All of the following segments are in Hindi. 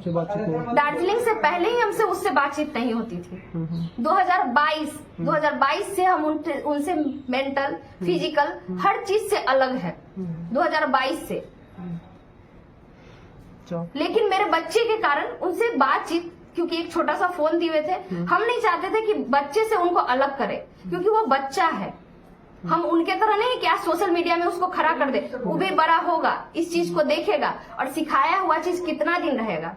आपसे बातचीत हुआ? दार्जिलिंग से पहले ही हमसे उससे बातचीत नहीं होती थी। 2022 से हम उनसे मेंटल फिजिकल हर चीज से अलग है, 2022 से। लेकिन मेरे बच्चे के कारण उनसे बातचीत, क्योंकि एक छोटा सा फोन दिए हुए थे, हम नहीं चाहते थे कि बच्चे से उनको अलग करे, क्योंकि वो बच्चा है। हम उनके तरह नहीं कि आज सोशल मीडिया में उसको खड़ा कर दे, वो भी बड़ा होगा, इस चीज को देखेगा और सिखाया हुआ चीज कितना दिन रहेगा।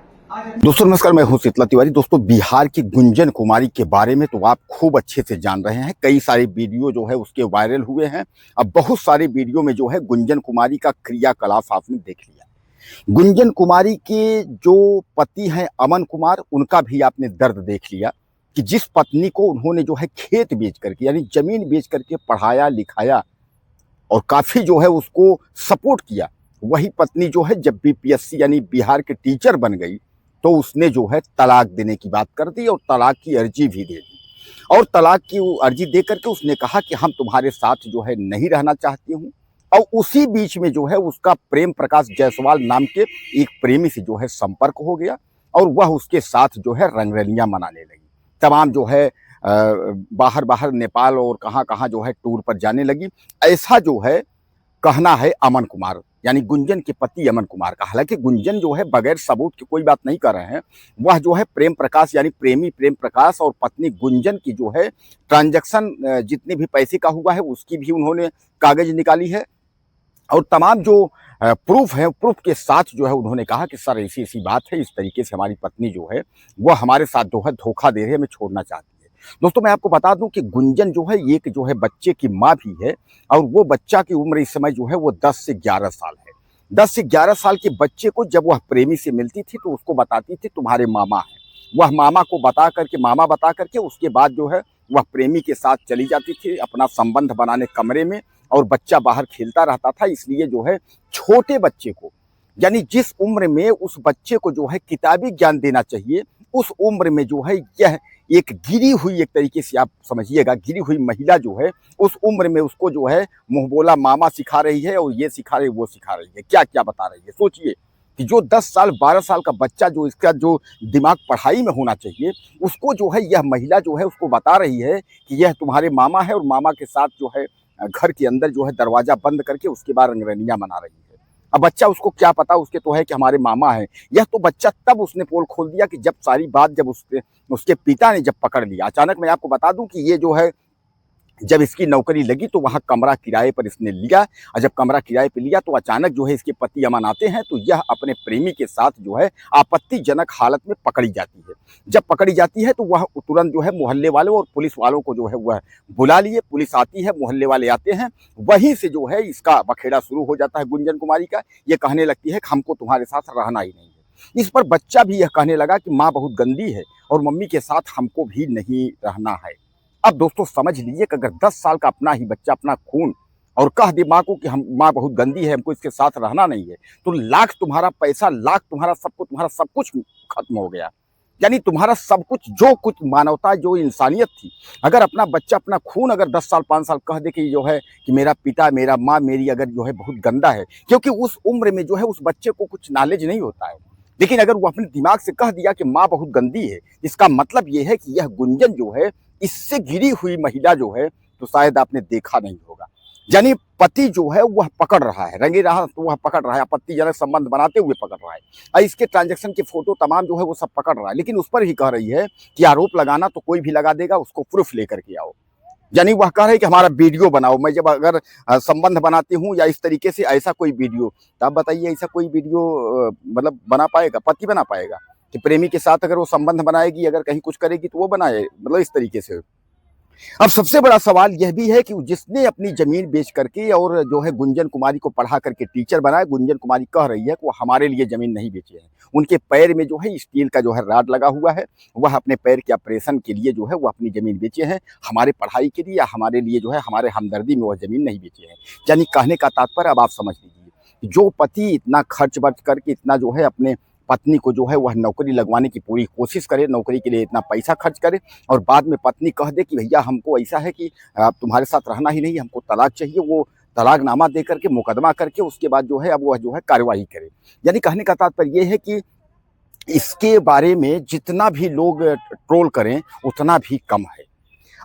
दोस्तों नमस्कार, मैं हूं शीतला तिवारी। दोस्तों बिहार की गुंजन कुमारी के बारे में तो आप खूब अच्छे से जान रहे हैं। कई सारे वीडियो जो है उसके वायरल हुए हैं। अब बहुत सारे वीडियो में जो है गुंजन कुमारी का क्रियाकलाप आपने देख लिया। गुंजन कुमारी के जो पति हैं अमन कुमार, उनका भी आपने दर्द देख लिया कि जिस पत्नी को उन्होंने जो है खेत बेच करके यानी जमीन बेच करके पढ़ाया लिखाया और काफी जो है उसको सपोर्ट किया, वही पत्नी जो है जब बीपीएससी यानी बिहार के टीचर बन गई तो उसने जो है तलाक देने की बात कर दी और तलाक की अर्जी भी दे दी। और तलाक की अर्जी दे करके उसने कहा कि हम तुम्हारे साथ जो है नहीं रहना चाहती हूँ। और उसी बीच में जो है उसका प्रेम प्रकाश जायसवाल नाम के एक प्रेमी से जो है संपर्क हो गया और वह उसके साथ जो है रंगरलियां मनाने लगी। तमाम जो है बाहर बाहर नेपाल और कहाँ कहाँ जो है टूर पर जाने लगी। ऐसा जो है कहना है अमन कुमार यानी गुंजन के पति अमन कुमार का। हालांकि गुंजन जो है बगैर सबूत के कोई बात नहीं कर रहे हैं। वह जो है प्रेम प्रकाश यानी प्रेमी प्रेम प्रकाश और पत्नी गुंजन की जो है ट्रांजैक्शन जितने भी पैसे का हुआ है उसकी भी उन्होंने कागज निकाली है और तमाम जो प्रूफ है, प्रूफ के साथ जो है उन्होंने कहा कि सर ऐसी ऐसी बात है, इस तरीके से हमारी पत्नी जो है वह हमारे साथ जो है धोखा दे रही है, हमें छोड़ना चाहती है। दोस्तों मैं आपको बता दूं कि गुंजन जो है एक जो है बच्चे की माँ भी है और वो बच्चा की उम्र इस समय जो है वो 10 से 11 साल है। 10 से 11 साल के बच्चे को जब वह प्रेमी से मिलती थी तो उसको बताती थी तुम्हारे मामा है। वह मामा को बता करके उसके बाद जो है वह प्रेमी के साथ चली जाती थी अपना संबंध बनाने कमरे में और बच्चा बाहर खेलता रहता था। इसलिए जो है छोटे बच्चे को यानी जिस उम्र में उस बच्चे को जो है किताबी ज्ञान देना चाहिए उस उम्र में जो है यह एक गिरी हुई, एक तरीके से आप समझिएगा गिरी हुई महिला जो है उस उम्र में उसको जो है मुंह बोला मामा सिखा रही है और ये सिखा रही है वो सिखा रही है, क्या क्या बता रही है। सोचिए कि जो 10 साल 12 साल का बच्चा जो इसका जो दिमाग पढ़ाई में होना चाहिए उसको जो है यह महिला जो है उसको बता रही है कि यह तुम्हारे मामा है और मामा के साथ जो है घर के अंदर जो है दरवाजा बंद करके उसके बाद रंगरलियां मना रही है। अब बच्चा उसको क्या पता, उसके तो है कि हमारे मामा हैं। यह तो बच्चा तब उसने पोल खोल दिया कि जब सारी बात जब उसके पिता ने जब पकड़ लिया। अचानक मैं आपको बता दूं कि ये जो है जब इसकी नौकरी लगी तो वहाँ कमरा किराए पर इसने लिया और जब कमरा किराए पर लिया तो अचानक जो है इसके पति अमन आते हैं तो यह अपने प्रेमी के साथ जो है आपत्तिजनक हालत में पकड़ी जाती है। जब पकड़ी जाती है तो वह तुरंत जो है मोहल्ले वालों और पुलिस वालों को जो है वह बुला लिए। पुलिस आती है, मोहल्ले वाले आते हैं, वहीं से जो है इसका बखेड़ा शुरू हो जाता है गुंजन कुमारी का। ये कहने लगती है कि हमको तुम्हारे साथ रहना ही नहीं है। इस पर बच्चा भी यह कहने लगा कि माँ बहुत गंदी है और मम्मी के साथ हमको भी नहीं रहना है। अब दोस्तों समझ लीजिए कि अगर 10 साल का अपना ही बच्चा अपना खून और कह दे माँ को कि हम माँ बहुत गंदी है, हमको इसके साथ रहना नहीं है, तो लाख तुम्हारा पैसा, लाख तुम्हारा सब कुछ खत्म हो गया। यानी तुम्हारा सब कुछ, जो कुछ मानवता, जो इंसानियत थी, अगर अपना बच्चा अपना खून अगर 10 साल 5 साल कह दे कि जो है कि मेरा पिता मेरा माँ मेरी अगर जो है बहुत गंदा है, क्योंकि उस उम्र में जो है उस बच्चे को कुछ नॉलेज नहीं होता है। लेकिन अगर वो अपने दिमाग से कह दिया कि माँ बहुत गंदी है, इसका मतलब ये है कि यह गुंजन जो है इससे घिरी हुई महिला जो है तो शायद आपने देखा नहीं होगा। यानी पति जो है वह पकड़ रहा है, रंगे रहा तो वह पकड़ रहा है, आपत्तिजनक संबंध बनाते हुए पकड़ रहा है और इसके ट्रांजैक्शन के फोटो तमाम जो है वो सब पकड़ रहा है। लेकिन उस पर ही कह रही है कि आरोप लगाना तो कोई भी लगा देगा, उसको प्रूफ लेकर के आओ। यानी वह कह रहे हैं कि हमारा वीडियो बनाओ। मैं जब अगर संबंध बनाती हूँ या इस तरीके से ऐसा कोई वीडियो, तो आप बताइए ऐसा कोई वीडियो मतलब बना पाएगा, पति बना पाएगा कि प्रेमी के साथ अगर वो संबंध बनाएगी, अगर कहीं कुछ करेगी तो वो बनाए, मतलब इस तरीके से। अब सबसे बड़ा सवाल यह भी है कि जिसने अपनी जमीन बेच करके और जो है गुंजन कुमारी को पढ़ा करके टीचर बनाया, गुंजन कुमारी कह रही है कि वो हमारे लिए जमीन नहीं बेचे हैं। उनके पैर में जो है स्टील का जो है राड लगा हुआ है, वह अपने पैर के ऑपरेशन के लिए जो है वो अपनी जमीन बेचे हैं, हमारे पढ़ाई के लिए या हमारे लिए जो है हमारे हमदर्दी में वह जमीन नहीं बेचे हैं। यानी कहने का तात्पर्य अब आप समझ लीजिए, जो पति इतना खर्च बर्च करके इतना जो है अपने पत्नी को जो है वह नौकरी लगवाने की पूरी कोशिश करे, नौकरी के लिए इतना पैसा खर्च करे और बाद में पत्नी कह दे कि भैया हमको ऐसा है कि अब तुम्हारे साथ रहना ही नहीं, हमको तलाक चाहिए, वो तलाकनामा दे करके मुकदमा करके उसके बाद जो है अब वह जो है कार्रवाई करे। यानी कहने का तात्पर्य यह है कि इसके बारे में जितना भी लोग ट्रोल करें उतना भी कम है।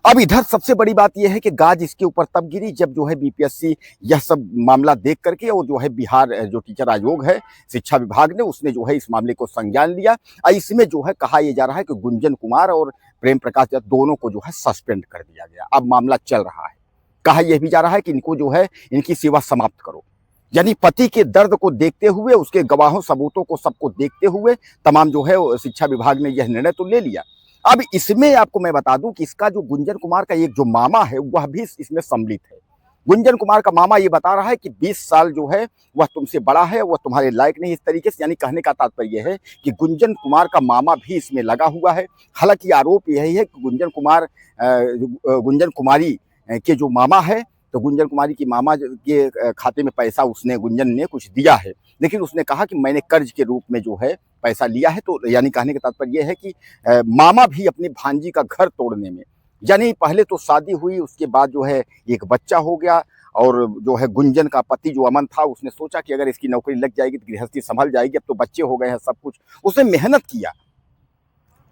अब इधर सबसे बड़ी बात यह है कि गाज इसके ऊपर तब गिरी जब जो है बीपीएससी यह सब मामला देख करके और जो है बिहार जो टीचर आयोग है, शिक्षा विभाग ने, उसने जो है इस मामले को संज्ञान लिया और इसमें जो है कहा यह जा रहा है कि गुंजन कुमार और प्रेम प्रकाश दोनों को जो है सस्पेंड कर दिया गया। अब मामला चल रहा है। कहा यह भी जा रहा है कि इनको जो है इनकी सेवा समाप्त करो। यानी पति के दर्द को देखते हुए, उसके गवाहों सबूतों को सबको देखते हुए तमाम जो है शिक्षा विभाग ने यह निर्णय तो ले लिया। अब इसमें आपको मैं बता दूं कि इसका जो गुंजन कुमार का एक जो मामा है वह भी इसमें सम्मिलित है। गुंजन कुमार का मामा ये बता रहा है कि 20 साल जो है वह तुमसे बड़ा है, वह तुम्हारे लायक नहीं, इस तरीके से। यानी कहने का तात्पर्य यह है कि गुंजन कुमार का मामा भी इसमें लगा हुआ है। हालांकि आरोप यही है कि गुंजन कुमारी के जो मामा है, तो गुंजन कुमारी की मामा के खाते में पैसा उसने, गुंजन ने कुछ दिया है, लेकिन उसने कहा कि मैंने कर्ज के रूप में जो है पैसा लिया है। तो यानी कहने का तात्पर्य यह है कि मामा भी अपनी भांजी का घर तोड़ने में, यानी पहले तो शादी हुई, उसके बाद जो है एक बच्चा हो गया, और जो है गुंजन का पति जो अमन था उसने सोचा कि अगर इसकी नौकरी लग जाएगी तो गृहस्थी संभल जाएगी, अब तो बच्चे हो गए हैं, सब कुछ उसने मेहनत किया।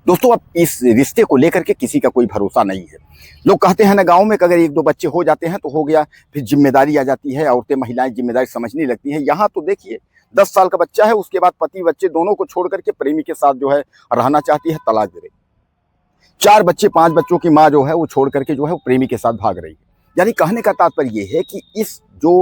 दोस्तों, अब इस रिश्ते को लेकर के किसी का कोई भरोसा नहीं है। लोग कहते हैं ना गांव में कि अगर 1-2 बच्चे हो जाते हैं तो हो गया, फिर जिम्मेदारी आ जाती है, औरतें महिलाएं जिम्मेदारी समझने लगती हैं। यहाँ तो देखिए 10 साल का बच्चा है, उसके बाद पति बच्चे दोनों को छोड़ करके प्रेमी के साथ जो है रहना चाहती है, तलाक दे रही। 4 बच्चे 5 बच्चों की माँ जो है वो छोड़ करके जो है वो प्रेमी के साथ भाग रही है। यानी कहने का तात्पर्य ये है कि इस जो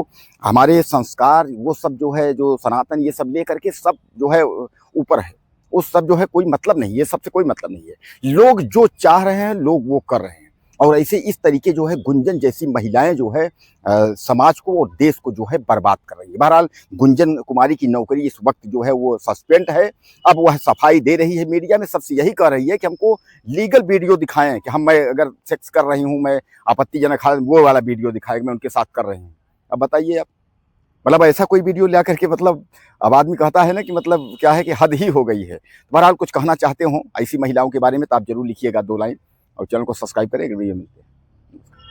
हमारे संस्कार वो सब जो है, जो सनातन, ये सब लेकर के सब जो है ऊपर है, उस सब जो है कोई मतलब नहीं है, सबसे कोई मतलब नहीं है। लोग जो चाह रहे हैं लोग वो कर रहे हैं, और ऐसे इस तरीके जो है गुंजन जैसी महिलाएं जो है समाज को और देश को जो है बर्बाद कर रही है। बहरहाल गुंजन कुमारी की नौकरी इस वक्त जो है वो सस्पेंड है। अब वह सफाई दे रही है मीडिया में, सबसे यही कह रही है कि हमको लीगल वीडियो दिखाएं कि मैं अगर सेक्स कर रही हूँ, मैं आपत्तिजनक हालत, वो वाला वीडियो दिखाएं मैं उनके साथ कर रही हूँ। अब बताइए आप, मतलब ऐसा कोई वीडियो ला करके, मतलब अब आदमी कहता है ना कि मतलब क्या है कि हद ही हो गई है। बहरहाल कुछ कहना चाहते हो ऐसी महिलाओं के बारे में तो आप जरूर लिखिएगा 2 लाइन, और चैनल को सब्सक्राइब करें। वीडियो मिलते हैं।